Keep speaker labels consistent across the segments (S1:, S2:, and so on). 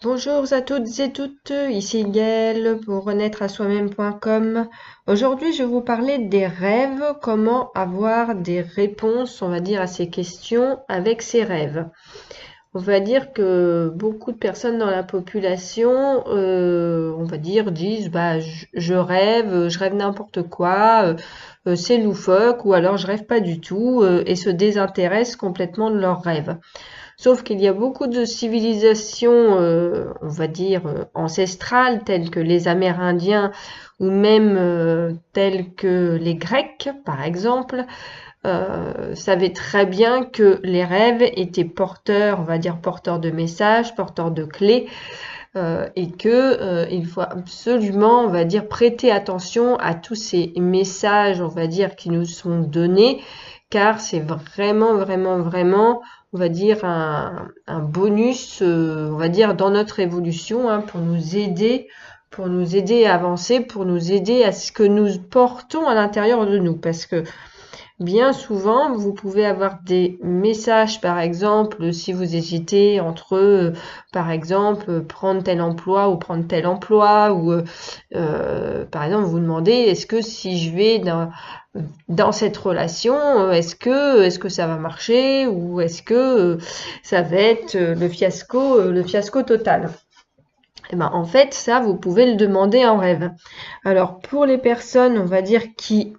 S1: Bonjour à toutes et toutes, ici Gaëlle pour renaître à soi-même.com. Aujourd'hui, je vais vous parler des rêves, comment avoir des réponses, on va dire, à ces questions avec ces rêves. On va dire que beaucoup de personnes dans la population, on va dire, disent, je rêve n'importe quoi, c'est loufoque, ou alors je rêve pas du tout, et se désintéressent complètement de leurs rêves. Sauf qu'il y a beaucoup de civilisations, on va dire, ancestrales, telles que les Amérindiens ou même telles que les Grecs, par exemple, savaient très bien que les rêves étaient porteurs, on va dire, porteurs de messages, porteurs de clés, et que il faut absolument, on va dire, prêter attention à tous ces messages, on va dire, qui nous sont donnés, car c'est vraiment, vraiment, vraiment, on va dire, un bonus, on va dire, dans notre évolution, hein, pour nous aider à avancer, pour nous aider à ce que nous portons à l'intérieur de nous, parce que bien souvent, vous pouvez avoir des messages, par exemple, si vous hésitez entre, par exemple, prendre tel emploi ou prendre tel emploi, ou par exemple, vous demandez, est-ce que si je vais dans cette relation, est-ce que ça va marcher, ou est-ce que ça va être le fiasco total? Eh ben, en fait, ça, vous pouvez le demander en rêve. Alors, pour les personnes, on va dire, qui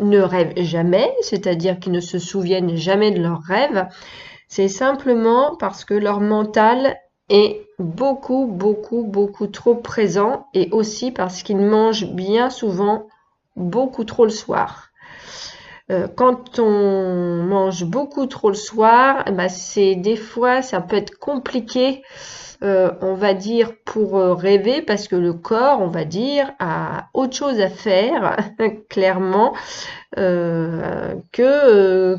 S1: ne rêvent jamais, c'est-à-dire qui ne se souviennent jamais de leurs rêves, c'est simplement parce que leur mental est beaucoup, beaucoup, beaucoup trop présent et aussi parce qu'ils mangent bien souvent beaucoup trop le soir. Quand on mange beaucoup trop le soir, bah c'est des fois ça peut être compliqué, on va dire pour rêver parce que le corps, on va dire, a autre chose à faire clairement que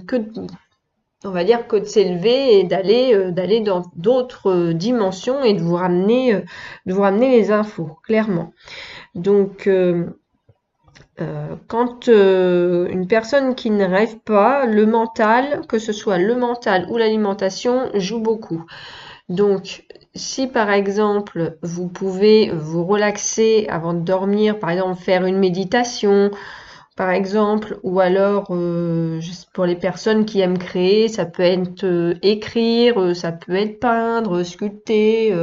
S1: on va dire que de s'élever et d'aller dans d'autres dimensions et de vous ramener les infos clairement. Donc quand une personne qui ne rêve pas, le mental, que ce soit le mental ou l'alimentation, joue beaucoup. Donc, si par exemple, vous pouvez vous relaxer avant de dormir, par exemple faire une méditation, par exemple, ou alors pour les personnes qui aiment créer, ça peut être écrire, ça peut être peindre, sculpter,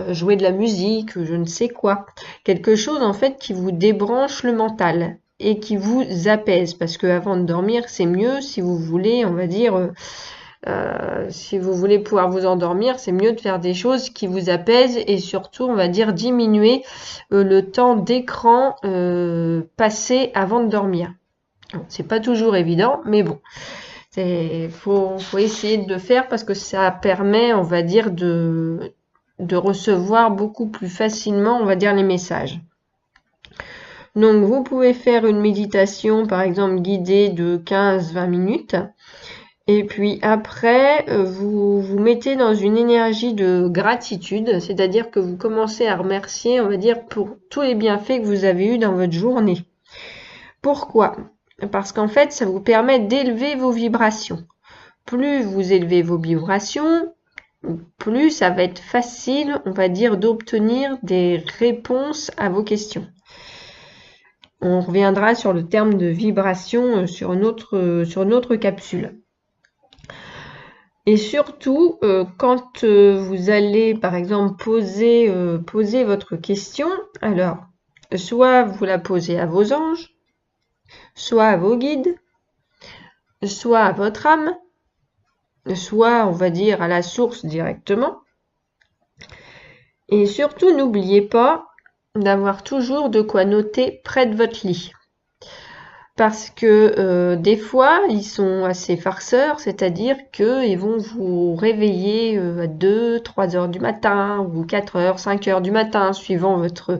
S1: jouer de la musique, je ne sais quoi. Quelque chose en fait qui vous débranche le mental et qui vous apaise, parce que avant de dormir, c'est mieux si vous voulez, on va dire, si vous voulez pouvoir vous endormir, c'est mieux de faire des choses qui vous apaisent et surtout, on va dire, diminuer le temps d'écran passé avant de dormir. C'est pas toujours évident, mais bon, faut essayer de le faire parce que ça permet, on va dire, de recevoir beaucoup plus facilement, on va dire, les messages. Donc, vous pouvez faire une méditation, par exemple, guidée de 15-20 minutes. Et puis après, vous vous mettez dans une énergie de gratitude, c'est-à-dire que vous commencez à remercier, on va dire, pour tous les bienfaits que vous avez eus dans votre journée. Pourquoi? Parce qu'en fait, ça vous permet d'élever vos vibrations. Plus vous élevez vos vibrations, plus ça va être facile, on va dire, d'obtenir des réponses à vos questions. On reviendra sur le terme de vibration sur une autre capsule. Et surtout, quand vous allez, par exemple, poser votre question, alors, soit vous la posez à vos anges, soit à vos guides, soit à votre âme, soit, on va dire, à la source directement. Et surtout, n'oubliez pas d'avoir toujours de quoi noter près de votre lit. Parce que des fois, ils sont assez farceurs, c'est-à-dire qu'ils vont vous réveiller à 2, 3 heures du matin, ou 4 heures, 5 heures du matin, suivant votre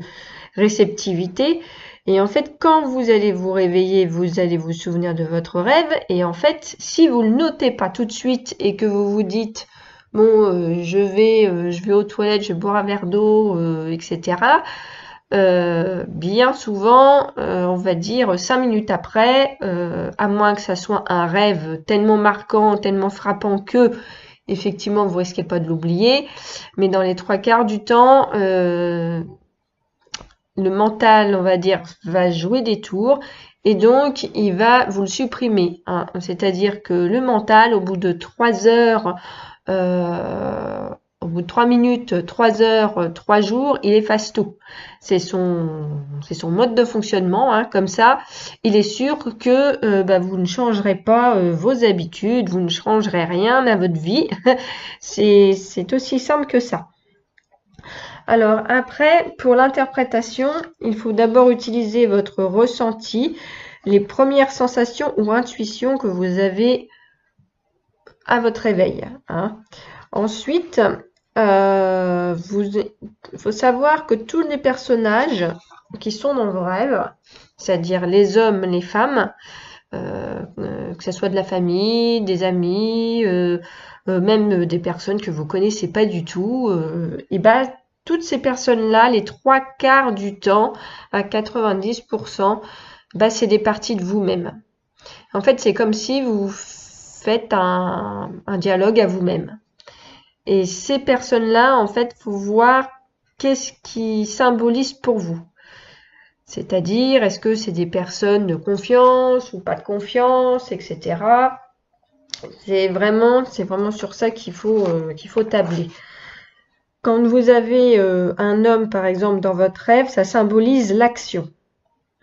S1: réceptivité. Et en fait, quand vous allez vous réveiller, vous allez vous souvenir de votre rêve. Et en fait, si vous le notez pas tout de suite et que vous vous dites, bon, je vais aux toilettes, je vais boire un verre d'eau, etc., bien souvent, on va dire 5 minutes après, à moins que ça soit un rêve tellement marquant, tellement frappant que effectivement, vous risquez pas de l'oublier, mais dans les 3/4 du temps, le mental, on va dire, va jouer des tours et donc il va vous le supprimer, hein. C'est-à-dire que le mental, au bout de 3 heures, au bout de 3 minutes, 3 heures, 3 jours, il efface tout. C'est son mode de fonctionnement, hein. Comme ça, il est sûr que vous ne changerez pas vos habitudes, vous ne changerez rien à votre vie. C'est aussi simple que ça. Alors après, pour l'interprétation, il faut d'abord utiliser votre ressenti, les premières sensations ou intuitions que vous avez à votre réveil, hein. Ensuite, il faut savoir que tous les personnages qui sont dans vos rêves, c'est-à-dire les hommes, les femmes, que ce soit de la famille, des amis, même des personnes que vous connaissez pas du tout, et toutes ces personnes-là, les 3/4 du temps, à 90%, c'est des parties de vous-même. En fait, c'est comme si vous faites un dialogue à vous-même. Et ces personnes-là, en fait, faut voir qu'est-ce qui symbolise pour vous. C'est-à-dire, est-ce que c'est des personnes de confiance ou pas de confiance, etc. C'est vraiment sur ça qu'il faut tabler. Quand vous avez un homme, par exemple, dans votre rêve, ça symbolise l'action,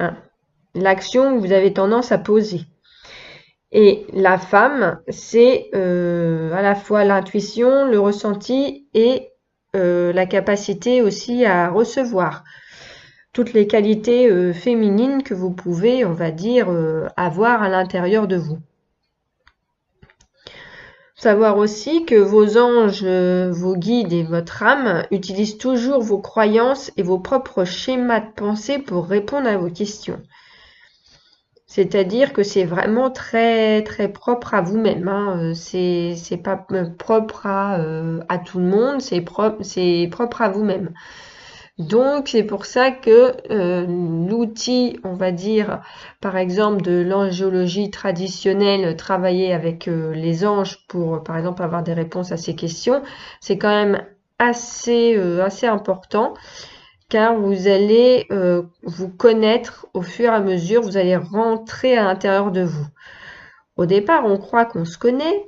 S1: hein. L'action que vous avez tendance à poser. Et la femme, c'est à la fois l'intuition, le ressenti et la capacité aussi à recevoir. Toutes les qualités féminines que vous pouvez, on va dire, avoir à l'intérieur de vous. Savoir aussi que vos anges, vos guides et votre âme utilisent toujours vos croyances et vos propres schémas de pensée pour répondre à vos questions. C'est-à-dire que c'est vraiment très très propre à vous-même, hein. C'est pas propre à tout le monde, c'est propre à vous-même. Donc c'est pour ça que l'outil, on va dire, par exemple de l'angiologie traditionnelle, travailler avec les anges pour, par exemple, avoir des réponses à ces questions, c'est quand même assez important, car vous allez vous connaître au fur et à mesure, vous allez rentrer à l'intérieur de vous. Au départ, on croit qu'on se connaît,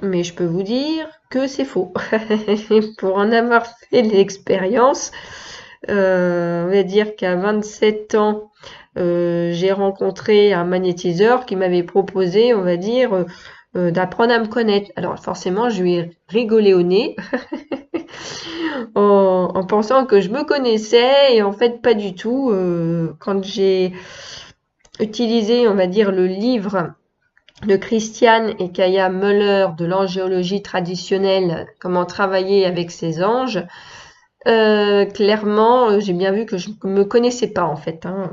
S1: mais je peux vous dire que c'est faux. Pour en avoir fait l'expérience, on va dire qu'à 27 ans, j'ai rencontré un magnétiseur qui m'avait proposé, on va dire, d'apprendre à me connaître. Alors forcément, je lui ai rigolé au nez en pensant que je me connaissais et en fait pas du tout. Quand j'ai utilisé, on va dire, le livre de Christiane et Kaya Muller de l'angéologie traditionnelle, comment travailler avec ses anges, clairement, j'ai bien vu que je me connaissais pas en fait, hein.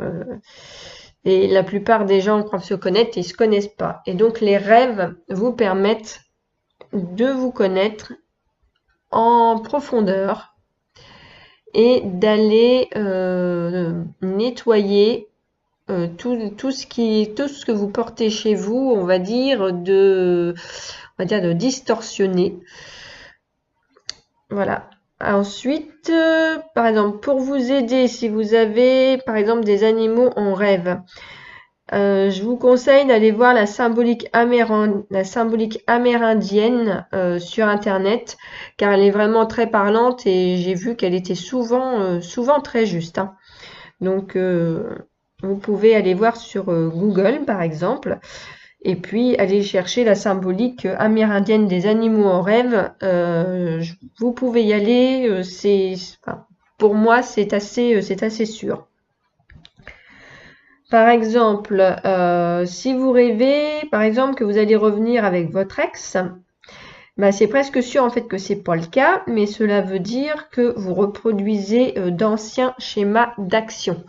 S1: Et la plupart des gens croient se connaître et ils se connaissent pas. Et donc les rêves vous permettent de vous connaître en profondeur et d'aller nettoyer tout ce que vous portez chez vous, on va dire de distorsionner. Voilà. Ensuite, par exemple, pour vous aider, si vous avez, par exemple, des animaux en rêve, je vous conseille d'aller voir la symbolique amérindienne sur Internet, car elle est vraiment très parlante et j'ai vu qu'elle était souvent très juste, hein. Donc, vous pouvez aller voir sur Google, par exemple, et puis aller chercher la symbolique amérindienne des animaux en rêve. Vous pouvez y aller. Pour moi, c'est assez sûr. Par exemple, si vous rêvez, par exemple, que vous allez revenir avec votre ex, c'est presque sûr en fait que c'est pas le cas, mais cela veut dire que vous reproduisez d'anciens schémas d'action.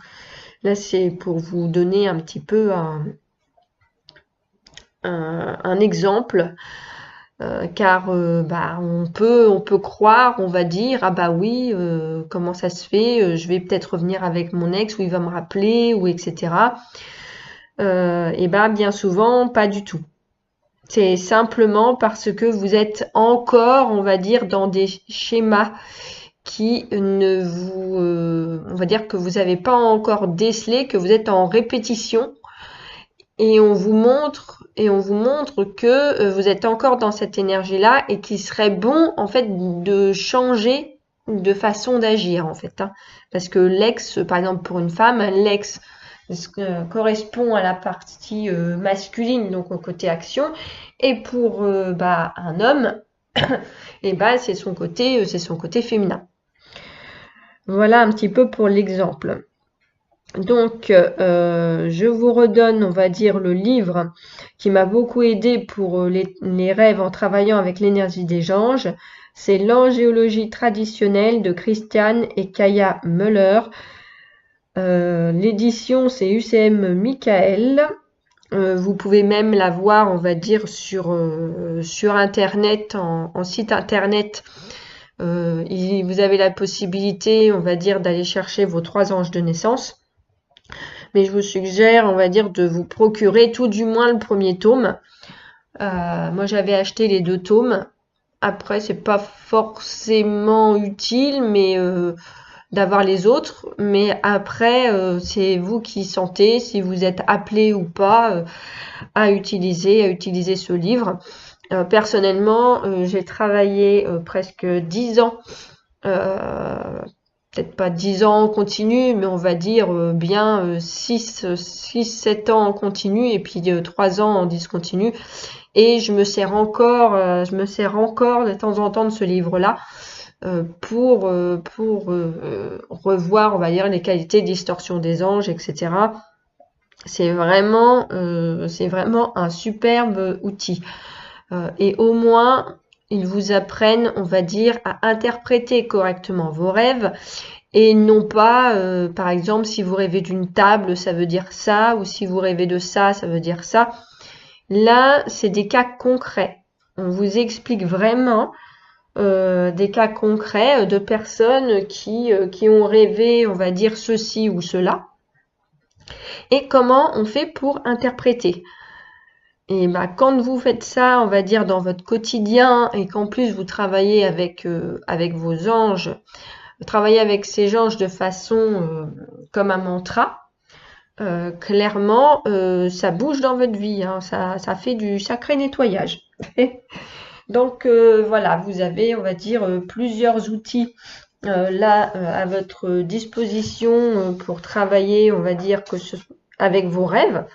S1: Là, c'est pour vous donner un petit peu un exemple, car on peut croire, on va dire, ah bah oui, comment ça se fait, je vais peut-être revenir avec mon ex, ou il va me rappeler, ou etc. Et bien souvent, pas du tout. C'est simplement parce que vous êtes encore, on va dire, dans des schémas qui ne vous, on va dire que vous n'avez pas encore décelé, que vous êtes en répétition et on vous montre que vous êtes encore dans cette énergie-là et qu'il serait bon en fait de changer de façon d'agir en fait, hein. Parce que l'ex, par exemple pour une femme, l'ex correspond à la partie masculine, donc au côté action, et pour un homme, et c'est son côté féminin. Voilà un petit peu pour l'exemple. Donc, je vous redonne, on va dire, le livre qui m'a beaucoup aidé pour les rêves en travaillant avec l'énergie des anges. C'est l'angéologie traditionnelle de Christiane et Kaya Müller. L'édition, c'est UCM Michael. Vous pouvez même la voir, on va dire, sur Internet, en site Internet. Vous avez la possibilité, on va dire, d'aller chercher vos 3 anges de naissance. Mais je vous suggère, on va dire, de vous procurer tout du moins le premier tome. Moi, j'avais acheté les 2 tomes. Après, c'est pas forcément utile, mais d'avoir les autres. Mais après, c'est vous qui sentez si vous êtes appelé ou pas à utiliser ce livre. Personnellement, j'ai travaillé presque 10 ans. Peut-être pas 10 ans en continu, mais on va dire bien 6-7 ans en continu et puis 3 ans en discontinu. Et je me sers encore de temps en temps de ce livre-là pour revoir, on va dire, les qualités de distorsion des anges, etc. C'est vraiment un superbe outil. Et au moins, ils vous apprennent, on va dire, à interpréter correctement vos rêves et non pas, par exemple, si vous rêvez d'une table, ça veut dire ça, ou si vous rêvez de ça, ça veut dire ça. Là, c'est des cas concrets. On vous explique vraiment des cas concrets de personnes qui ont rêvé, on va dire, ceci ou cela. Et comment on fait pour interpréter. Et quand vous faites ça, on va dire, dans votre quotidien, et qu'en plus vous travaillez avec vos anges, travaillez avec ces anges de façon comme un mantra, clairement, ça bouge dans votre vie, hein, ça fait du sacré nettoyage. Donc voilà, vous avez, on va dire, plusieurs outils là à votre disposition pour travailler, on va dire, avec vos rêves,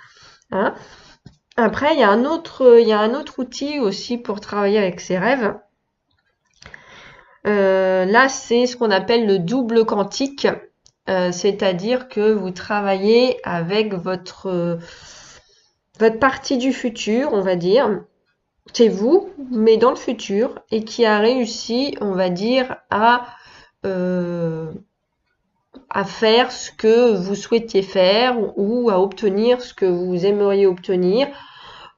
S1: hein. Après, il y a un autre outil aussi pour travailler avec ses rêves. Là, c'est ce qu'on appelle le double quantique, c'est-à-dire que vous travaillez avec votre partie du futur, on va dire, c'est vous, mais dans le futur, et qui a réussi, on va dire, à faire ce que vous souhaitiez faire ou à obtenir ce que vous aimeriez obtenir,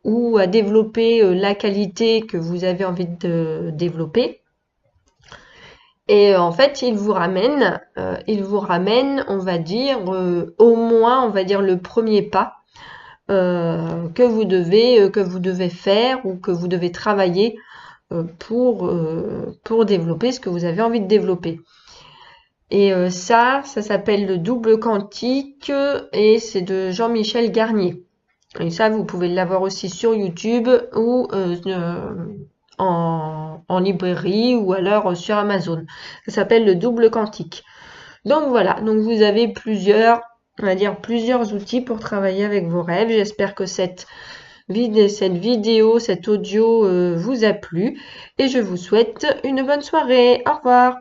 S1: ou à développer la qualité que vous avez envie de développer. Et en fait, il vous ramène, on va dire, au moins, on va dire, le premier pas que vous devez faire ou que vous devez travailler pour développer ce que vous avez envie de développer. Et ça s'appelle le double quantique et c'est de Jean-Michel Garnier. Et ça, vous pouvez l'avoir aussi sur YouTube ou en librairie ou alors sur Amazon. Ça s'appelle le double quantique. Donc voilà, donc vous avez plusieurs outils pour travailler avec vos rêves. J'espère que cette vidéo, cet audio vous a plu et je vous souhaite une bonne soirée. Au revoir.